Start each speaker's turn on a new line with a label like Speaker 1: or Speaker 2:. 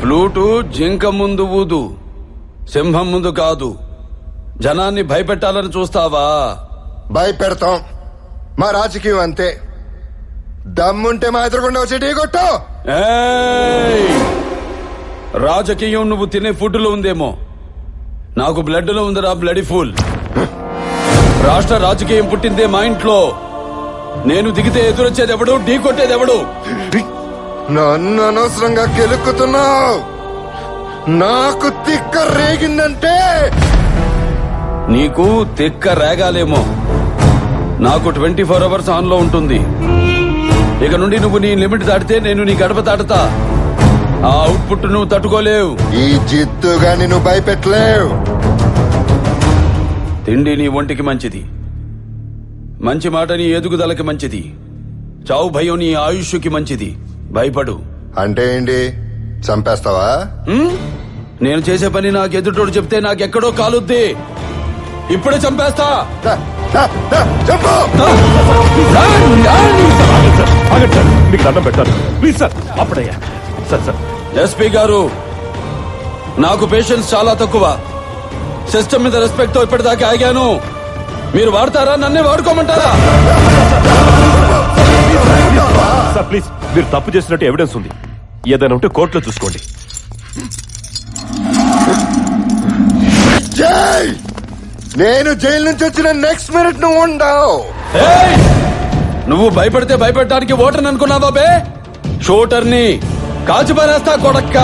Speaker 1: Flute జింక ముందు ఊదు, సింహం ముందు కాదు. జనాన్ని భయపెట్టాలని చూస్తావా?
Speaker 2: భయపెడతాం. మా రాజకీయం అంతే. దమ్ముంటే మా ఎదురుకుండా వచ్చి టీ కొట్టు.
Speaker 1: రాజకీయం నువ్వు తినే ఫుడ్ లో ఉందేమో, నాకు బ్లడ్ లో ఉందిరా బ్లడీ ఫుల్. రాష్ట్ర రాజకీయం పుట్టిందే మా ఇంట్లో. నేను దిగితే ఎదురొచ్చేది ఎవడు, ఢీ కొట్టేది ఎవడు?
Speaker 2: నన్ను అనవసరంగా కెలుక్కుతున్నావు. నాకు తిక్క రేగిందంటే
Speaker 1: నీకు తిక్క రేగాలేమో, నాకు 24 hours ఆన్ లో ఉంటుంది. ఇక నుండి నువ్వు నీ లిమిట్ దాటితే నేను నీ గడప దాటుతా. ఆ అవుట్పుట్ నువ్వు తట్టుకోలేవు.
Speaker 2: ఈ జిత్తుగాని నువ్వు భయపెట్టలేవు.
Speaker 1: తిండి నీ ఒంటికి మంచిది, మంచి మాట నీ ఎదుగుదలకి మంచిది, చావు భయం నీ ఆయుష్కి మంచిది. భయపడు.
Speaker 2: అంటే ఏంటి? చంపేస్తావా?
Speaker 1: నేను చేసే పని నాకు ఎదుటోడు చెప్తే నాకెక్కడో కాలుద్ది. ఇప్పుడే చంపేస్తా.
Speaker 3: మీకు దండం పెట్టారు ప్లీజ్ సార్. అప్పుడయ్యా సార్. సార్
Speaker 1: ఎస్పీ గారు, నాకు పేషెన్స్ చాలా తక్కువ. సిస్టమ్ మీద రెస్పెక్ట్ తో ఇప్పటిదాకా ఆగాను. మీరు వాడతారా, నన్నే వాడుకోమంటారా?
Speaker 3: సార్ ప్లీజ్, మీరు తప్పు చేసినట్టు ఎవిడెన్స్ ఉంది. ఏదైనా ఉంటే కోర్టులో చూసుకోండి.
Speaker 2: నేను జైలు నుంచి వచ్చిన నెక్స్ట్ మినిట్ నువ్వు ఉండవు.
Speaker 1: నువ్వు భయపడితే భయపెట్టడానికి ఓటర్ని అనుకున్నావా బే? షూటర్ని కాల్చి పారేస్తా కొడక్క.